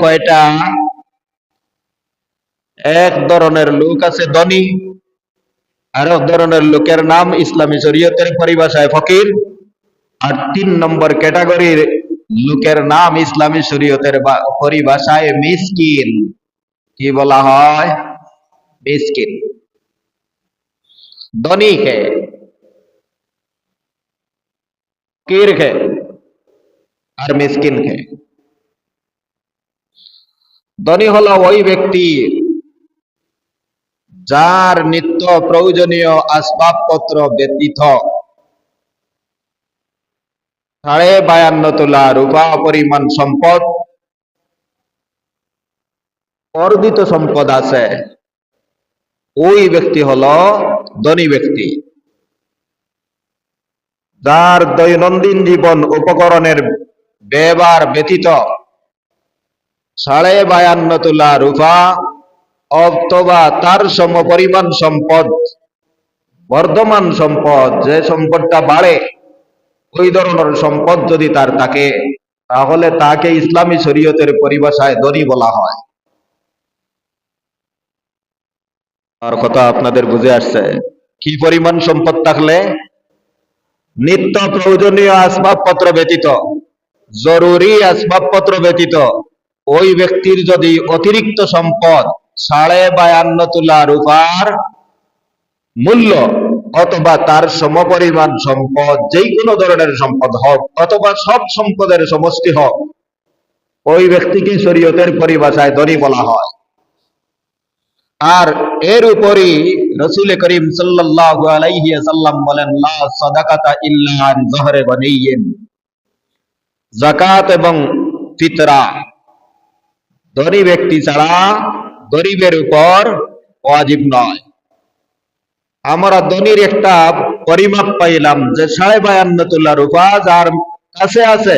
কয়টা? এক ধরনের লোক আছে ধনী, আর এক ধরনের লোকের নাম ইসলামী শরীয়তের পরিভাষায় ফকির, আর 3 নম্বর ক্যাটাগরির লোকের নাম ইসলামী শরীয়তের পরিভাষায় মিসকিন। কি বলা হয়? মিসকিন। ধনী কে? ফকির কে? আর মিসকিন কে? ধনী হলো ওই ব্যক্তি যার নিত্য প্রয়োজনীয় আসবাবপত্র ব্যতীত 52.5 তোলা রূপা পরিমাণ সম্পদ, অর্জিত সম্পদ আছে, ওই ব্যক্তি হলো ধনী ব্যক্তি। যার দৈনন্দিন জীবন উপকরণের ব্যবহার ব্যতীত 52.5 তোলা রূপা অথবা তার সমপরিমাণ সম্পদ, বর্ধমান সম্পদ, যে সম্পদটা বাড়ে, ওই ধরনের সম্পদ যদি তার থাকে, তাহলে তাকে ইসলামী শরীয়তের পরিভাষায় ধনী বলা হয়। আর কথা আপনাদের বুঝে আসছে? কি পরিমাণ সম্পদ থাকলে? নিত্য প্রয়োজনীয় আসবাবপত্র ব্যতীত, জরুরি আসবাবপত্র ব্যতীত ওই ব্যক্তির যদি অতিরিক্ত সম্পদ 52.5 তোলা রূপার মূল্য অথবা তার সমপরিমাণ সম্পদ, যে কোনো ধরনের সম্পদ হোক অথবা সব সম্পদের সমষ্টি হোক, ওই ব্যক্তিকে শরীয়তের পরিভাষায় ধনী বলা হয়। আর এর উপরই রাসূল করিম সাল্লাল্লাহু আলাইহি ওয়াসাল্লাম বলেন, লা সাদাকাতা ইল্লা আন যহরে বানিয়িন, যাকাত এবং ফিতরা ধনী ব্যক্তি ছাড়া গরিবের উপর ওয়াজিব নয়। আমরা ধনীর একটা পরিমাপ পাইলাম যে 52.5 তোলা রূপা যার কাছে আছে,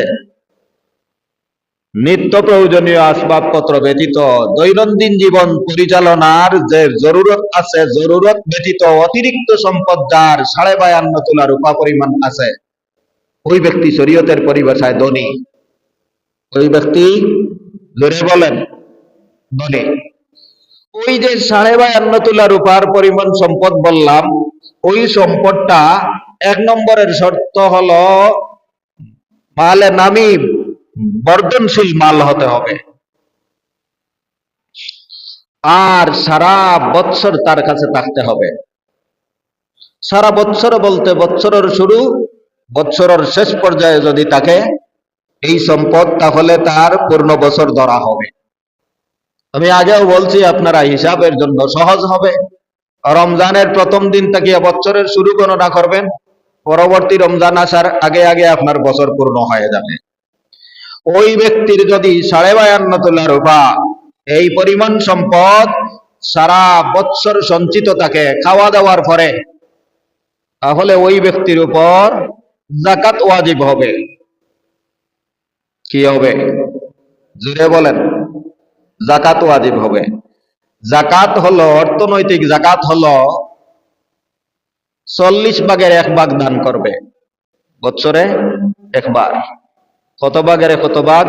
নিত্য প্রয়োজনীয় আসবাবপত্র ব্যতীত দৈনন্দিন জীবন পরিচালনার যে জরুরত আছে, জরুরত ব্যতীত অতিরিক্ত সম্পদ যার 52.5 তোলা রূপা পরিমাণ আছে, ওই ব্যক্তি শরীয়তের পরিভাষায় ধনী। ওই ব্যক্তি, জোরে বলেন, ধনী। ওই যে 52.5 তোলা রূপার পরিমাণ সম্পদ বললাম, ওই সম্পদটা 1 নম্বরের শর্ত হলো মালে নামি বর্ধনশীল মাল হতে হবে, আর সারা বৎসর তার কাছে থাকতে হবে। সারা বৎসর বলতে বৎসরের শুরু, বৎসরের শেষ পর্যায়ে যদি থাকে এই সম্পদ, তাহলে তার পূর্ণ বছর ধরা হবে। আমি আগেও বলছি, আপনারা হিসাবের জন্য সহজ হবে। রমজানের প্রথম দিন থেকে বছরের শুরু গণনা করবেন, পরবর্তী রমজান আসার আগে আগে আপনার বছর পূর্ণ হয়ে যাবে। ওই ব্যক্তির যদি 52.5 তোলা রূপা এই পরিমাণ সম্পদ সারা বৎসর সঞ্চিত থাকে খাওয়া দাওয়ার পরে, তাহলে ওই ব্যক্তির উপর যাকাত ওয়াজিব হবে। কি হবে? জোরে বলেন। যাকাত ওয়াজিব হবে। যাকাত হলো, অর্থনৈতিক যাকাত হলো 40 ভাগের 1 ভাগ দান করবে বছরে একবার। কত ভাগের কত ভাগ?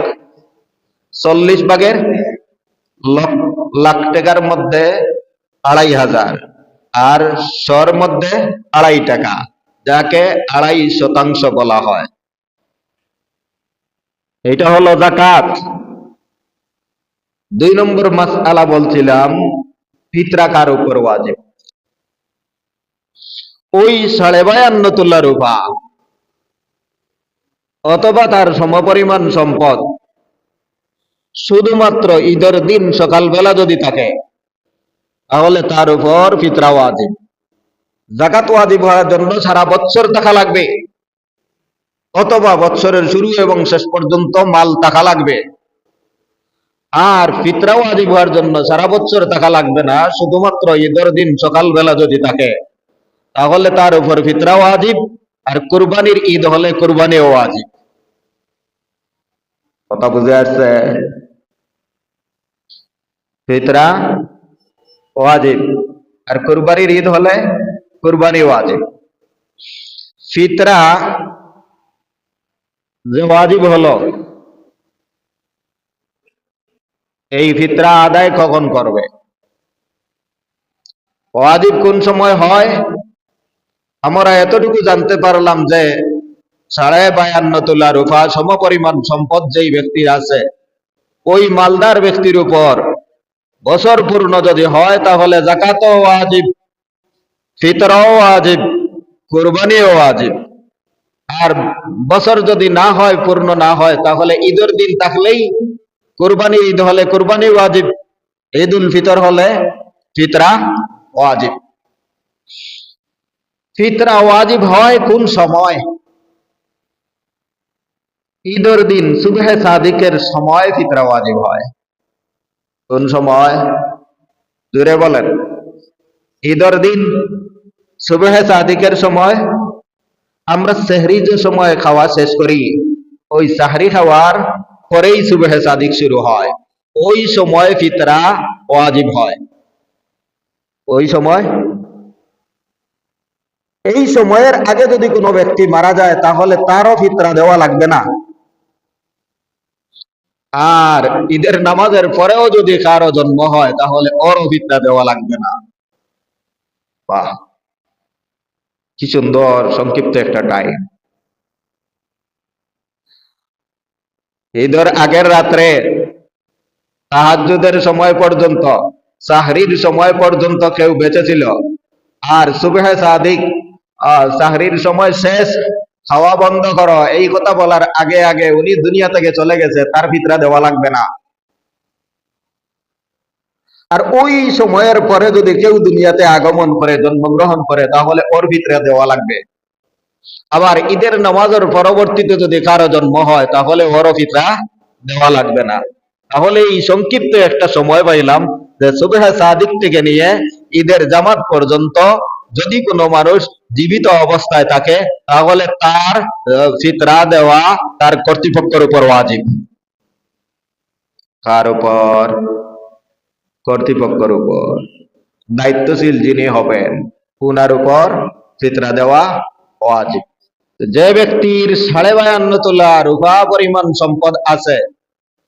40 ভাগের লাখ টাকার মধ্যে 2,500, আর শর মধ্যে 2.5 টাকা, যাকে 2.5% বলা হয়। এটা হলো যাকাত। 2 নম্বর মাসআলা বলছিলাম, ফিতরা কার উপর ওয়াজিব? ওই 52.5 তোলা রূপা অথবা তার সমপরিমাণ সম্পদ শুধুমাত্র ঈদের দিন সকালবেলা যদি থাকে, তাহলে তার উপর ফিতরা ওয়াজিব। যাকাত ওয়াজিব হওয়ার জন্য সারা বছর টাকা লাগবে, অথবা বছরের শুরু এবং শেষ পর্যন্ত মাল টাকা লাগবে। আর ফিতরা ওয়াজিব হওয়ার জন্য সারা বছর টাকা লাগবে না, শুধুমাত্র ঈদের দিন সকালবেলা যদি থাকে, তাহলে তার উপর ফিতরা ওয়াজিব। আর কুরবানির ঈদ হলে কুরবানিও ওয়াজিব। কথা বুঝে আসছে? ফিতরা ওয়াজিব, আর কুরবানির ঈদ হলে কুরবানি ওয়াজিব। ফিতরা যে ওয়াজিব হলো, এই ফিতরা আদায় কখন করবে? ওয়াজিব কোন সময় হয়? আমরা এতটুকু জানতে পারলাম যে 52.5 তোলা রূপা সমপরিমাণ সম্পদ যেই ব্যক্তির আছে, ওই মালদার ব্যক্তির উপর বছর পূর্ণ যদি হয় তাহলে যাকাতও ওয়াজিব, ফিতরাও ওয়াজিব, কুরবানিও ওয়াজিব। আর বছর যদি না হয়, পূর্ণ না হয়, তাহলে ঈদের দিন থাকলেই কুরবানি, ঈদ হলে কুরবানি ওয়াজিব, ঈদ উল ফিতর হলে ফিতরা ওয়াজিব। ফিতরা ওয়াজিব হয় কোন সময়? ঈদের দিন সুবহে সাদিকের সময় ফিতরা ওয়াজিব হয়। কোন সময়? জোরে বলেন। ঈদের দিন সুবহে সাদিকের সময়। আমরা সেহরি যে সময় খাওয়া শেষ করি, ওই সাহরি খাওয়ার পরেই সুবহে সাদিক শুরু হয়, ওই সময় ফিতরা ওয়াজিব হয়। ওই সময়, এই সময়ের আগে যদি কোনো ব্যক্তি মারা যায় তাহলে তারও ফিতরা দেওয়া লাগবে না। আর ঈদের নামাজের পরেও যদি কারো জন্ম হয় তাহলে ওরও ফিতরা দেওয়া লাগবে না। বাহ, কি সুন্দর সংক্ষিপ্ত একটা টাইম। ঈদের আগের রাত্রে তাহাজ্জুদের সময় পর্যন্ত, সাহরির সময় পর্যন্ত কেউ বেঁচে ছিল, আর সুবহে সাদিক সাহরির সময় শেষ, খাওয়া বন্ধ করো, এই কথা বলার আগে আগে উনি দুনিয়া থেকে চলে গেছে, তার ফিতরা দেওয়া লাগবে না। আর ওই সময়ের পরে যদি কেউ দুনিয়াতে আগমন করে, জন্মগ্রহণ করে, তাহলে ওর ফিতরা দেওয়া লাগবে। আবার ঈদের নামাজের পরবর্তীতে যদি কারো জন্ম হয় তাহলে ওরও ফিতরা দেওয়া লাগবে না। তাহলে এই সংক্ষিপ্ত একটা সময় পাইলাম যে সুবহে সাদিক থেকে নিয়ে ঈদের জামাত পর্যন্ত যদি কোনো মানুষ জীবিত অবস্থায় থাকে তাহলে তার ফিতরা দেওয়া তার কর্তৃপক্ষের উপর ওয়াজিব। কার উপর? কর্তৃপক্ষের উপর। দায়িত্বশীল যিনি হবেন উনার উপর ফিতরা দেওয়া ওয়াজিব। যে ব্যক্তির 52.5 তোলা রূপা পরিমাণ সম্পদ আছে,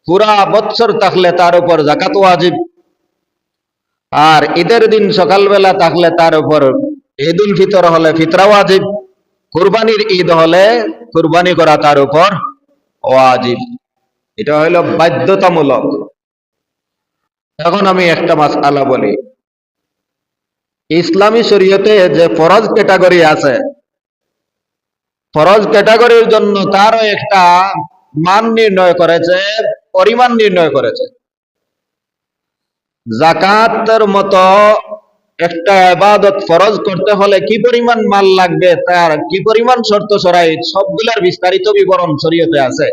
পুরা বৎসর থাকলে তার উপর যাকাত ওয়াজিব। আর ঈদের দিন সকালবেলা থাকলে তার উপর ঈদ উল ফিতর হলে ফিতরা ওয়াজিব, কুরবানির ঈদ হলে কুরবানি করা তার উপর ওয়াজিব। এটা হইল বাধ্যতামূলক। এখন আমি একটা মাসআলা বলি। ইসলামী শরীয়তে যে ফরজ ক্যাটাগরি আছে, ফরজ ক্যাটাগরির জন্য তারও একটা মান নির্ণয় করেছে, পরিমাণ নির্ণয় করেছে। যাকাতের মতো একটা ইবাদত ফরজ করতে হলে কি পরিমাণ মাল লাগবে, তার কি পরিমাণ শর্ত শরাইত, সবগুলোর বিস্তারিত বিবরণ শরীয়তে আছে।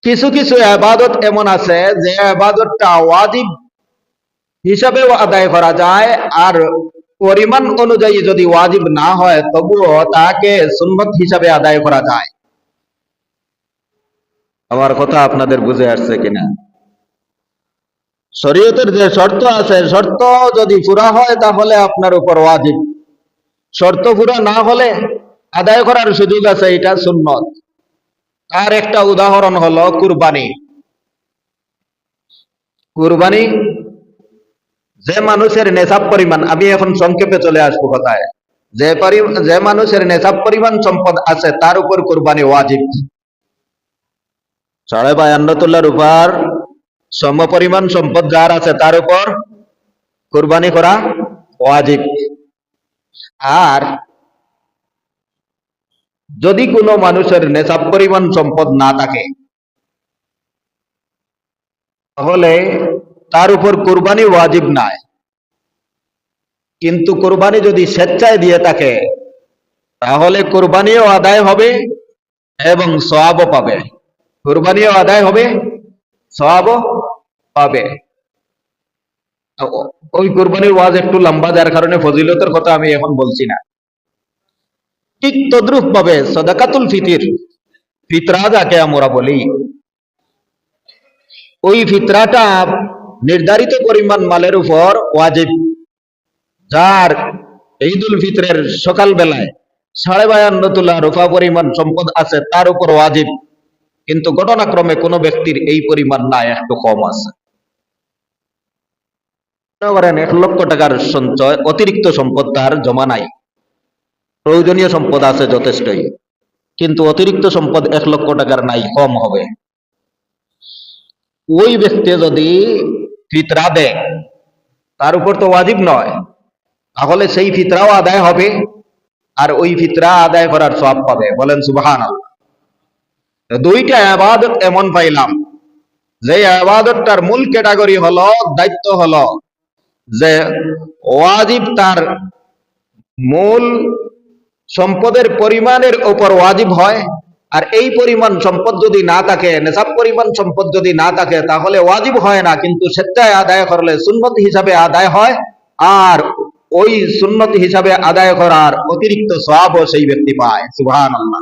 কিছু কিছু ইবাদত এমন আছে যে ইবাদতটা ওয়াজিব হিসাবেও আদায় করা যায়, আর পরিমাণ অনুযায়ী যদি ওয়াজিব না হয় তবুও তাকে সুন্নত হিসাবে আদায় করা যায়। আমার কথা আপনাদের বুঝে আসছে কিনা? শরীয়তের যে শর্ত আছে, শর্ত যদি পুরা হয় তাহলে আপনার উপর ওয়াজিব, শর্ত পুরা না হলে আদায় করার সুযোগ আছে, এটা সুন্নত। তার একটা উদাহরণ হলো কুরবানি। কুরবানি যে মানুষের নেশাব পরিমাণ, আমি এখন সংক্ষেপে চলে আসবো কথায়, যে মানুষের নেশাব পরিমাণ সম্পদ আছে তার উপর কুরবানি ওয়াজিব। 52.5 তোলার উপর সম পরিমাণ সম্পদ যার আছে তার উপর কুরবানি করা ওয়াজিব। আর যদি কোনো মানুষের নেশাব পরিমাণ সম্পদ না থাকে তাহলে তার উপর কুরবানি ওয়াজিব নাই। কিন্তু কুরবানি যদি স্বেচ্ছায় দিয়ে থাকে তাহলে কুরবানিও আদায় হবে এবং সওয়াবও পাবে। কুরবানিও আদায় হবে, সওয়াবও পাবে। ওই কুরবানির ওয়াজ একটু লম্বা, যার কারণে ফজিলতের কথা আমি এখন বলছি না। ঠিক তদ্রুপ ভাবে সাদাকাতুল ফিতির, ফিতরা যাকে আমরা বলি, ওই ফিতরাটা নির্ধারিত পরিমাণ মালের উপর ওয়াজিব। যার ঈদুল ফিতরের সকাল বেলায় 52.5 তোলা রূপা পরিমাণ সম্পদ আছে তার উপর ওয়াজিব। কিন্তু ঘটনাক্রমে কোনো ব্যক্তির এই পরিমাণ না, একটু কম আছে। মনে করেন 1,00,000 টাকার সঞ্চয়, অতিরিক্ত সম্পদ তার জমা নাই, প্রয়োজনীয় সম্পদ আছে যথেষ্টই, কিন্তু অতিরিক্ত সম্পদ 1,00,000 টাকার নাই, কম হবে। ওই ব্যক্তি যদি ফিতরা দেয়, তার উপর তো ওয়াজিব নয়, তাহলে সেই ফিতরাও আদায় হবে, আর ওই ফিতরা আদায় করার সওয়াব পাবে। বলেন সুবহানাল্লাহ। দুইটা ইবাদত এমন পাইলাম, যে ইবাদতটার মূল ক্যাটাগরি হলো, দায়িত্ব হলো যে ওয়াজিব তার মূল সম্পদের পরিমাণের উপর ওয়াজিব হয়, আর এই পরিমাণ সম্পদ যদি না থাকে, নেশাব পরিমাণ সম্পদ যদি না থাকে, তাহলে ওয়াজিব হয় না, কিন্তু সেটাই আদায় করলে সুন্নত হিসাবে আদায় হয়, আর ওই সুন্নত হিসাবে আদায় করার অতিরিক্ত সওয়াবও সেই ব্যক্তি পায়। সুবহানাল্লাহ।